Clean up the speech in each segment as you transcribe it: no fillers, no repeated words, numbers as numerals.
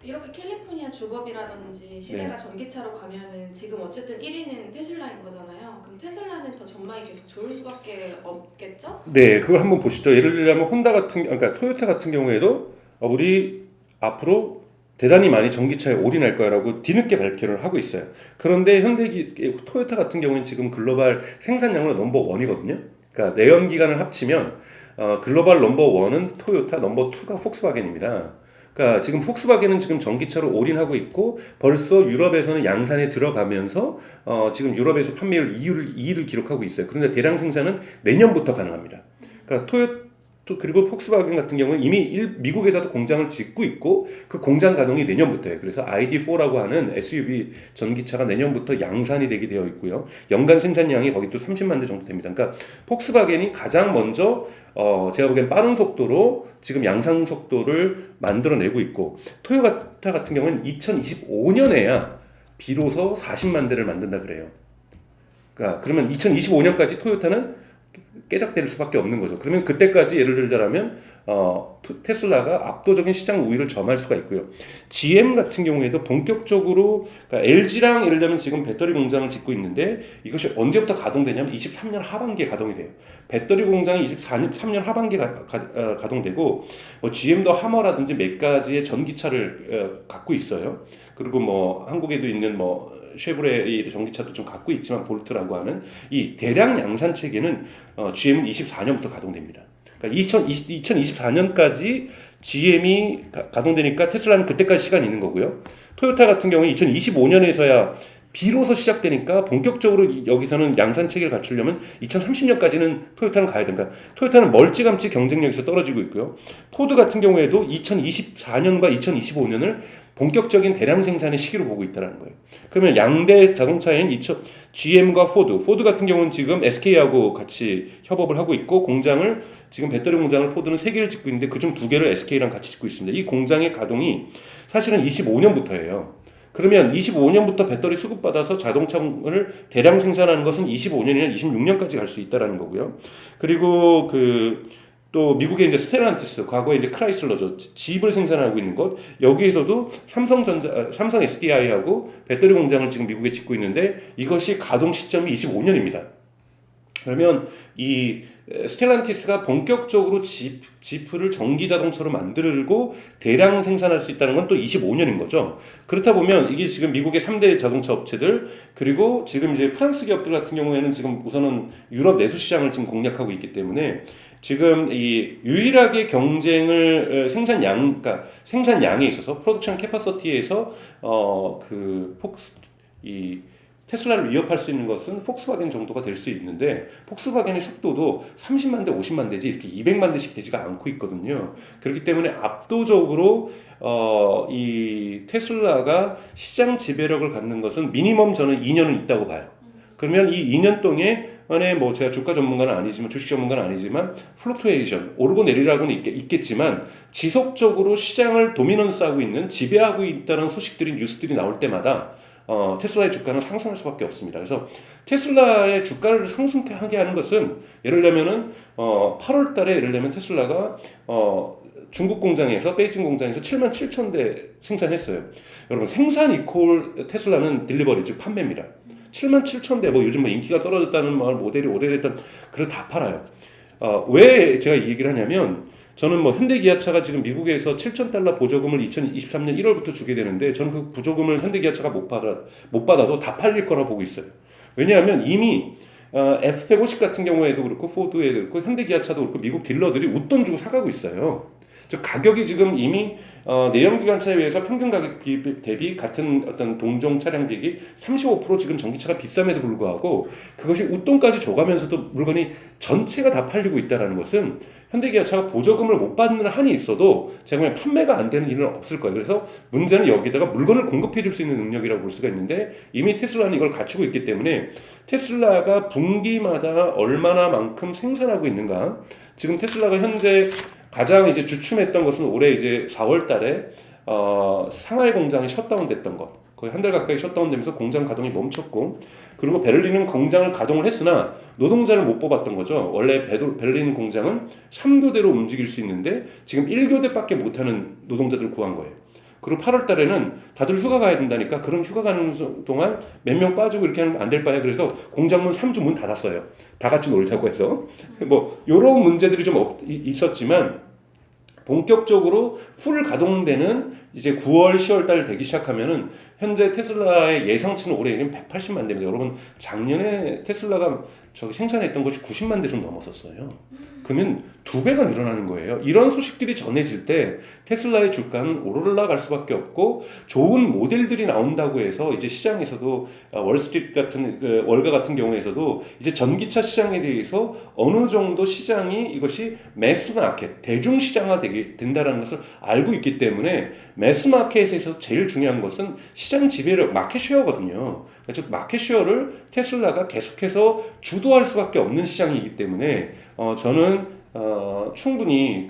이렇게 캘리포니아 주법이라든지 시대가 네. 전기차로 가면은 지금 어쨌든 1위는 테슬라인 거잖아요. 그럼 테슬라는 더 전망이 계속 좋을 수밖에 없겠죠? 네, 그걸 한번 보시죠. 예를 들자면 혼다 같은, 그러니까 토요타 같은 경우에도 우리 앞으로 대단히 많이 전기차에 올인할 거야라고 뒤늦게 발표를 하고 있어요. 그런데 토요타 같은 경우는 지금 글로벌 생산량으로 넘버 원이거든요. 그러니까 내연기관을 합치면 글로벌 넘버 원은 토요타, 넘버 투가 폭스바겐입니다. 그러니까 지금 폭스바겐은 지금 전기차로 올인하고 있고 벌써 유럽에서는 양산에 들어가면서 지금 유럽에서 판매율 2위를 기록하고 있어요. 그런데 대량 생산은 내년부터 가능합니다. 그러니까 그리고 폭스바겐 같은 경우는 이미 미국에다도 공장을 짓고 있고 그 공장 가동이 내년부터예요. 그래서 ID4라고 하는 SUV 전기차가 내년부터 양산이 되게 되어 있고요. 연간 생산량이 거기 또 30만 대 정도 됩니다. 그러니까 폭스바겐이 가장 먼저 제가 보기엔 빠른 속도로 지금 양산 속도를 만들어내고 있고 토요타 같은 경우는 2025년에야 비로소 40만 대를 만든다 그래요. 그러니까 그러면 2025년까지 토요타는 깨작될 수밖에 없는 거죠. 그러면 그때까지 예를 들자면 테슬라가 압도적인 시장 우위를 점할 수가 있고요. GM 같은 경우에도 본격적으로 그러니까 LG랑 예를 들면 지금 배터리 공장을 짓고 있는데 이것이 언제부터 가동되냐면 23년 하반기에 가동이 돼요. 배터리 공장이 23년 하반기에 가동되고 뭐 GM도 하머라든지 몇 가지의 전기차를 갖고 있어요. 그리고 뭐 한국에도 있는 뭐 쉐보레의 전기차도 좀 갖고 있지만 볼트라고 하는 이 대량 양산 체계는 GM은 24년부터 가동됩니다. 그러니까 2024년까지 GM이 가동되니까 테슬라는 그때까지 시간이 있는 거고요. 토요타 같은 경우는 2025년에서야 비로소 시작되니까 본격적으로 여기서는 양산 체계를 갖추려면 2030년까지는 토요타는 가야 됩니다. 토요타는 멀찌감치 경쟁력에서 떨어지고 있고요. 포드 같은 경우에도 2024년과 2025년을 본격적인 대량 생산의 시기로 보고 있다는 거예요. 그러면 양대 자동차인 GM과 포드 같은 경우는 지금 SK하고 같이 협업을 하고 있고 공장을 지금 배터리 공장을 포드는 3개를 짓고 있는데 그중 2개를 SK랑 같이 짓고 있습니다. 이 공장의 가동이 사실은 25년부터예요. 그러면 25년부터 배터리 수급받아서 자동차를 대량 생산하는 것은 25년이나 26년까지 갈 수 있다는 거고요. 그리고 또 미국의 이제 스텔란티스, 과거에 이제 크라이슬러죠. 집을 생산하고 있는 것. 여기에서도 삼성 SDI하고 배터리 공장을 지금 미국에 짓고 있는데 이것이 가동 시점이 25년입니다. 그러면 이 스텔란티스가 본격적으로 지프를 전기 자동차로 만들고 대량 생산할 수 있다는 건 또 25년인 거죠. 그렇다 보면 이게 지금 미국의 3대 자동차 업체들 그리고 지금 이제 프랑스 기업들 같은 경우에는 지금 우선은 유럽 내수 시장을 지금 공략하고 있기 때문에 지금 이 유일하게 경쟁을 그러니까 생산량에 있어서 프로덕션 캐파시티에서 이 테슬라를 위협할 수 있는 것은 폭스바겐 정도가 될 수 있는데 폭스바겐의 속도도 30만 대, 50만 대지 이렇게 200만 대씩 되지가 않고 있거든요. 그렇기 때문에 압도적으로 이 테슬라가 시장 지배력을 갖는 것은 미니멈 저는 2년은 있다고 봐요. 그러면 이 2년 동안에 뭐 제가 주가 전문가는 아니지만 주식 전문가는 아니지만 플럭투에이션 오르고 내리라고는 있겠지만 지속적으로 시장을 도미넌스하고 있는 지배하고 있다는 소식들이 뉴스들이 나올 때마다 테슬라의 주가는 상승할 수밖에 없습니다. 그래서 테슬라의 주가를 상승하게 하는 것은 예를 들면은 8월 달에 예를 들면 테슬라가 중국 공장에서 베이징 공장에서 7만 7천 대 생산했어요. 여러분 생산 이퀄 테슬라는 딜리버리 즉 판매입니다. 7만 7천 대 뭐 요즘 뭐 인기가 떨어졌다는 말 모델이 오래됐던 그걸 다 팔아요. 왜 제가 이 얘기를 하냐면 저는 뭐 현대기아차가 지금 미국에서 7천 달러 보조금을 2023년 1월부터 주게 되는데 저는 그 보조금을 현대기아차가 못 받아도 다 팔릴 거라 보고 있어요. 왜냐하면 이미 F150 같은 경우에도 그렇고 포드에도 그렇고 현대기아차도 그렇고 미국 딜러들이 웃돈 주고 사가고 있어요. 즉 가격이 지금 이미 내연기관차에 비해서 평균 가격 대비 같은 어떤 동종 차량 비용이 35% 지금 전기차가 비쌈에도 불구하고 그것이 웃돈까지 줘가면서도 물건이 전체가 다 팔리고 있다는 것은 현대기아차가 보조금을 못 받는 한이 있어도 제가 보면 판매가 안 되는 일은 없을 거예요. 그래서 문제는 여기다가 물건을 공급해 줄 수 있는 능력이라고 볼 수가 있는데 이미 테슬라는 이걸 갖추고 있기 때문에 테슬라가 분기마다 얼마나 만큼 생산하고 있는가 지금 테슬라가 현재 가장 이제 주춤했던 것은 올해 이제 4월 달에 상하이 공장이 셧다운 됐던 것. 거의 한 달 가까이 셧다운 되면서 공장 가동이 멈췄고 그리고 베를린은 공장을 가동을 했으나 노동자를 못 뽑았던 거죠. 원래 베를린 공장은 3교대로 움직일 수 있는데 지금 1교대밖에 못하는 노동자들을 구한 거예요. 그리고 8월 달에는 다들 휴가 가야 된다니까 그런 휴가 가는 동안 몇 명 빠지고 이렇게 하면 안 될 바에 그래서 공장문 3주 문 닫았어요. 다 같이 놀자고 해서. 뭐 이런 문제들이 좀 있었지만 본격적으로 풀 가동되는 이제 9월, 10월 달 되기 시작하면은 현재 테슬라의 예상치는 올해는 180만 대입니다. 여러분 작년에 테슬라가 생산했던 것이 90만 대 좀 넘었었어요. 그러면 2배가 늘어나는 거예요. 이런 소식들이 전해질 때 테슬라의 주가는 올라갈 수밖에 없고 좋은 모델들이 나온다고 해서 이제 시장에서도 월스트리트 같은 월가 같은 경우에서도 이제 전기차 시장에 대해서 어느 정도 시장이 이것이 매스 마켓 대중 시장화 된다라는 것을 알고 있기 때문에 매스 마켓에서 제일 중요한 것은 시장 지배력 마켓 쉐어거든요. 즉 마켓 쉐어를 테슬라가 계속해서 주도할 수밖에 없는 시장이기 때문에 저는 충분히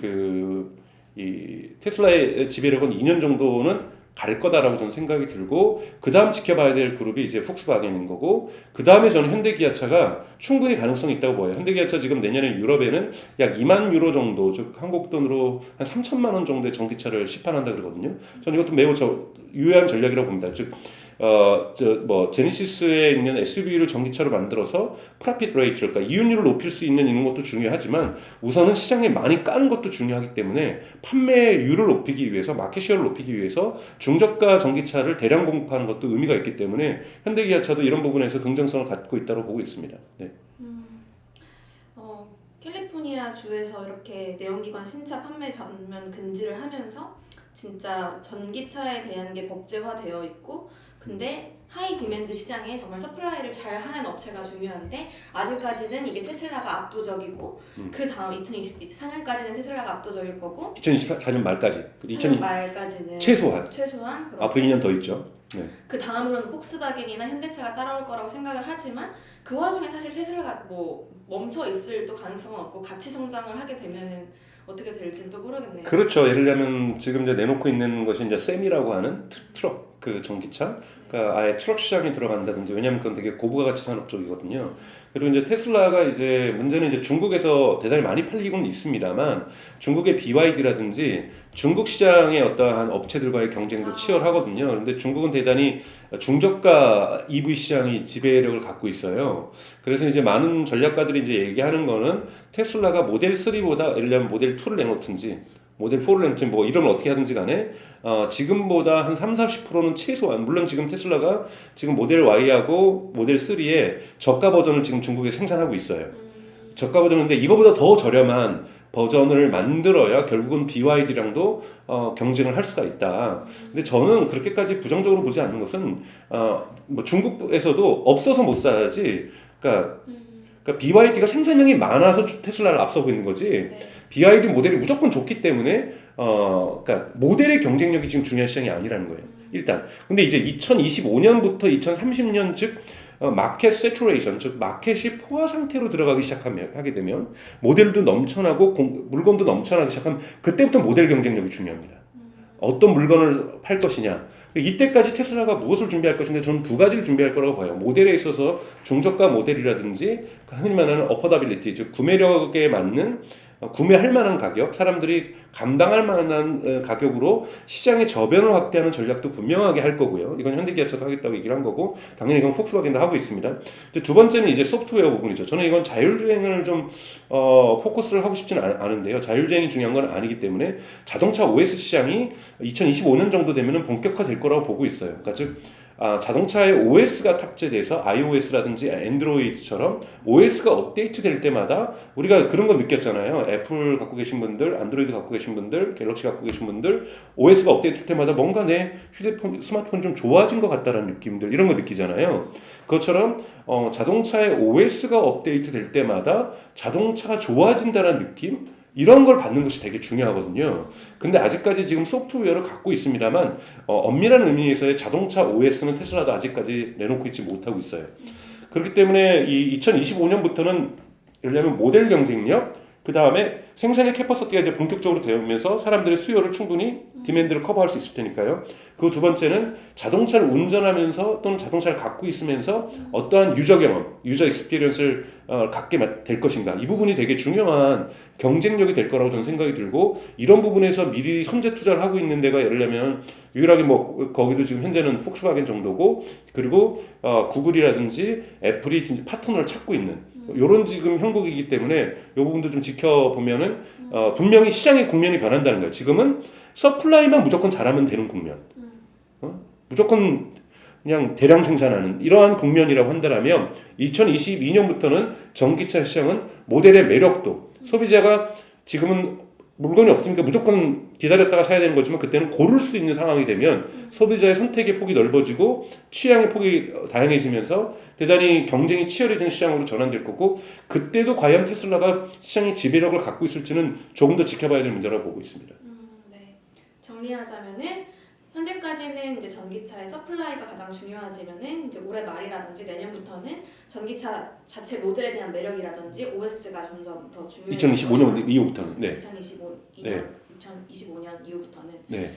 이 테슬라의 지배력은 2년 정도는 갈 거다라고 저는 생각이 들고 그 다음 지켜봐야 될 그룹이 이제 폭스바겐인 거고 그 다음에 저는 현대기아차가 충분히 가능성이 있다고 보여요. 현대기아차 지금 내년에 유럽에는 약 2만 유로 정도 즉 한국 돈으로 한 3천만 원 정도의 전기차를 시판한다 그러거든요. 저는 이것도 매우 유효한 전략이라고 봅니다. 즉 제네시스에 있는 SUV를 전기차로 만들어서 프로핏 레이트, 그러니까 이윤율을 높일 수 있는 것도 중요하지만 우선은 시장에 많이 까는 것도 중요하기 때문에 판매율을 높이기 위해서 마켓쉐어를 높이기 위해서 중저가 전기차를 대량 공급하는 것도 의미가 있기 때문에 현대기아차도 이런 부분에서 긍정성을 갖고 있다고 보고 있습니다. 네. 캘리포니아 주에서 이렇게 내연기관 신차 판매 전면 금지를 하면서 진짜 전기차에 대한 게 법제화되어 있고 근데 하이 디맨드 시장에 정말 서플라이를 잘 하는 업체가 중요한데 아직까지는 이게 테슬라가 압도적이고 그 다음 2024년까지는 테슬라가 압도적일 거고 2024년 말까지 2024년 말까지는 최소한 앞으로 2년 더 있죠. 네. 그 다음으로는 폭스바겐이나 현대차가 따라올 거라고 생각을 하지만 그 와중에 사실 테슬라가 뭐 멈춰 있을 또 가능성은 없고 같이 성장을 하게 되면은 어떻게 될지는 또 모르겠네요. 그렇죠. 예를 들면 지금 이제 내놓고 있는 것이 이제 셈이라고 하는 트럭 전기차, 그러니까 아예 트럭 시장에 들어간다든지 왜냐하면 그건 되게 고부가가치 산업 쪽이거든요. 그리고 이제 테슬라가 이제 문제는 이제 중국에서 대단히 많이 팔리고는 있습니다만 중국의 BYD라든지 중국 시장의 어떠한 업체들과의 경쟁도 치열하거든요. 그런데 중국은 대단히 중저가 EV 시장이 지배력을 갖고 있어요. 그래서 이제 많은 전략가들이 이제 얘기하는 거는 테슬라가 모델 3보다 예를 들면 모델 2를 내놓든지 모델 4를 내놓든지 뭐 이름을 어떻게 하든지 간에 지금보다 한 30-40%는 최소한 물론 지금 테슬라가 지금 모델 Y하고 모델 3의 저가 버전을 지금 중국에 생산하고 있어요. 저가 버전인데 이거보다 더 저렴한 버전을 만들어야 결국은 BYD랑도 경쟁을 할 수가 있다. 근데 저는 그렇게까지 부정적으로 보지 않는 것은 뭐 중국에서도 없어서 못 사야지. 그러니까 BYD가 생산량이 많아서 테슬라를 앞서고 있는 거지. 네. BYD 모델이 무조건 좋기 때문에 그러니까 모델의 경쟁력이 지금 중요한 시장이 아니라는 거예요. 일단. 근데 이제 2025년부터 2030년 즉 마켓 세츄레이션, 즉 마켓이 포화 상태로 들어가기 하게 되면 모델도 넘쳐나고 물건도 넘쳐나기 시작하면 그때부터 모델 경쟁력이 중요합니다. 어떤 물건을 팔 것이냐. 이때까지 테슬라가 무엇을 준비할 것인가 저는 두 가지를 준비할 거라고 봐요. 모델에 있어서 중저가 모델이라든지 흔히 말하는 어포더빌리티, 즉 구매력에 맞는 구매할 만한 가격, 사람들이 감당할 만한 가격으로 시장의 저변을 확대하는 전략도 분명하게 할 거고요. 이건 현대기아차도 하겠다고 얘기를 한 거고 당연히 이건 폭스바겐도 하고 있습니다. 두 번째는 이제 소프트웨어 부분이죠. 저는 이건 자율주행을 좀 포커스를 하고 싶지는 않은데요. 자율주행이 중요한 건 아니기 때문에 자동차 OS 시장이 2025년 정도 되면 본격화될 거라고 보고 있어요. 그러니까 즉 자동차에 OS가 탑재돼서 iOS라든지 안드로이드처럼 OS가 업데이트 될 때마다 우리가 그런 거 느꼈잖아요. 애플 갖고 계신 분들, 안드로이드 갖고 계신 분들, 갤럭시 갖고 계신 분들 OS가 업데이트 될 때마다 뭔가 내 휴대폰, 스마트폰 좀 좋아진 것 같다라는 느낌들 이런 거 느끼잖아요. 그것처럼 자동차의 OS가 업데이트 될 때마다 자동차가 좋아진다는 느낌 이런 걸 받는 것이 되게 중요하거든요. 근데 아직까지 지금 소프트웨어를 갖고 있습니다만 엄밀한 의미에서의 자동차 OS는 테슬라도 아직까지 내놓고 있지 못하고 있어요. 그렇기 때문에 이 2025년부터는 예를 들면 모델 경쟁력, 그 다음에 생산의 캐퍼시티가 이제 본격적으로 되면서 사람들의 수요를 충분히 디맨드를 커버할 수 있을 테니까요. 그리고 두 번째는 자동차를 운전하면서 또는 자동차를 갖고 있으면서 어떠한 유저 경험, 유저 익스피리언스를 갖게 될 것인가. 이 부분이 되게 중요한 경쟁력이 될 거라고 저는 생각이 들고 이런 부분에서 미리 선제 투자를 하고 있는 데가 예를 들면 유일하게 뭐 거기도 지금 현재는 폭스바겐 정도고 그리고 구글이라든지 애플이 진짜 파트너를 찾고 있는 요런 지금 형국이기 때문에 이 부분도 좀 지켜보면은 분명히 시장의 국면이 변한다는 거예요. 지금은 서플라이만 무조건 잘하면 되는 국면. 무조건 그냥 대량 생산하는 이러한 국면이라고 한다면 2022년부터는 전기차 시장은 모델의 매력도 소비자가 지금은 물건이 없으니까 무조건 기다렸다가 사야 되는 거지만 그때는 고를 수 있는 상황이 되면 소비자의 선택의 폭이 넓어지고 취향의 폭이 다양해지면서 대단히 경쟁이 치열해지는 시장으로 전환될 거고 그때도 과연 테슬라가 시장의 지배력을 갖고 있을지는 조금 더 지켜봐야 될 문제라고 보고 있습니다. 네. 정리하자면은 현재까지는 이제 전기차의 서플라이가 가장 중요하지만은 이제 올해 말이라든지 내년부터는 전기차 자체 모델에 대한 매력이라든지 OS가 점점 더 중요해질 2025년 이후부터는. 네. 2025년 이후부터는. 네.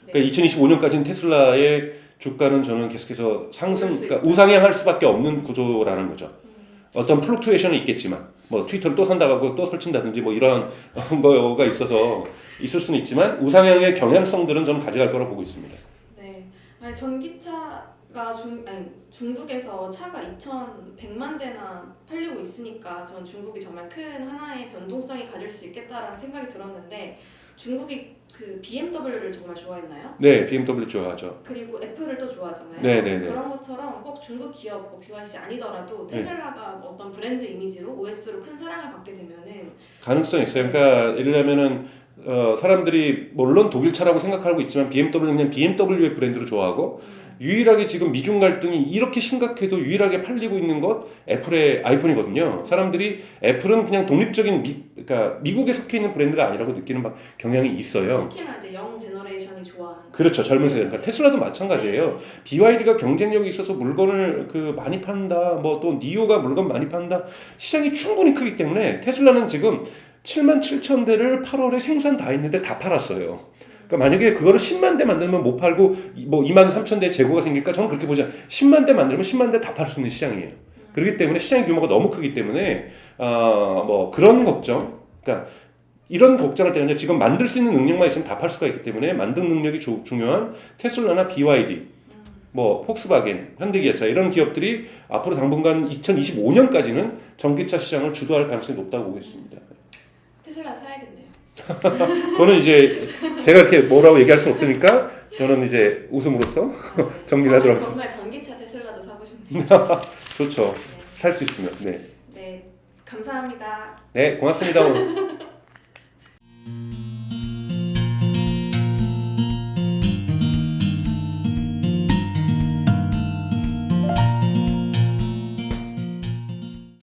그러니까 2025년까지는 테슬라의 주가는 저는 계속해서 상승, 그러니까 우상향할 수밖에 없는 구조라는 거죠. 어떤 플루투에이션은 있겠지만, 뭐 트위터를 또 산다고 또 설친다든지 뭐 이런 거가 있어서 있을 수는 있지만 우상향의 경향성들은 저는 가져갈 거라고 보고 있습니다. 네. 아니 전기차가 중국에서 차가 2,100만 대나 팔리고 있으니까 저는 중국이 정말 큰 하나의 변동성이 가질 수 있겠다라는 생각이 들었는데 중국이 그 BMW를 정말 좋아했나요? 네, BMW 좋아하죠. 그리고 애플을 또 좋아하잖아요. 네네네. 그런 것처럼 꼭 중국 기업 뭐 BYD 아니더라도 테슬라가 어떤 브랜드 이미지로 OS로 큰 사랑을 받게 되면은 가능성이 있어요. 그러니까 예를 들면은 사람들이 물론 독일 차라고 생각하고 있지만 BMW는 그냥 BMW의 브랜드로 좋아하고 유일하게 지금 미중 갈등이 이렇게 심각해도 유일하게 팔리고 있는 것 애플의 아이폰이거든요. 사람들이 애플은 그냥 독립적인 그러니까 미국에 속해 있는 브랜드가 아니라고 느끼는 경향이 있어요. 특히나 이제 영 제너레이션이 좋아하는. 그렇죠. 젊은 세대. 그러니까 테슬라도 마찬가지예요. 네. BYD가 경쟁력이 있어서 물건을 많이 판다. 뭐 또 니오가 물건 많이 판다. 시장이 충분히 크기 때문에 테슬라는 지금 77,000대를 8월에 생산 다 했는데 다 팔았어요. 그러니까 만약에 그거를 10만 대 만들면 못 팔고 뭐 23,000대 재고가 생길까? 저는 그렇게 보지 않아요. 10만 대 만들면 10만 대 다 팔 수 있는 시장이에요. 그렇기 때문에 시장 규모가 너무 크기 때문에 뭐 그런 걱정, 그러니까 이런 걱정을 때문에 지금 만들 수 있는 능력만 있으면 다 팔 수가 있기 때문에 만든 능력이 중요한 테슬라나 BYD, 뭐 폭스바겐, 현대기아차 이런 기업들이 앞으로 당분간 2025년까지는 전기차 시장을 주도할 가능성이 높다고 보고 있습니다. 테슬라 사야겠네요. 그거는 이제 제가 이렇게 뭐라고 얘기할 수 없으니까 저는 이제 웃음으로써 정리를 하도록 하겠습니다. 정말 전기차 테슬라도 사고 싶네요. 좋죠. 살 수 있으면. 네. 네, 감사합니다. 네, 고맙습니다.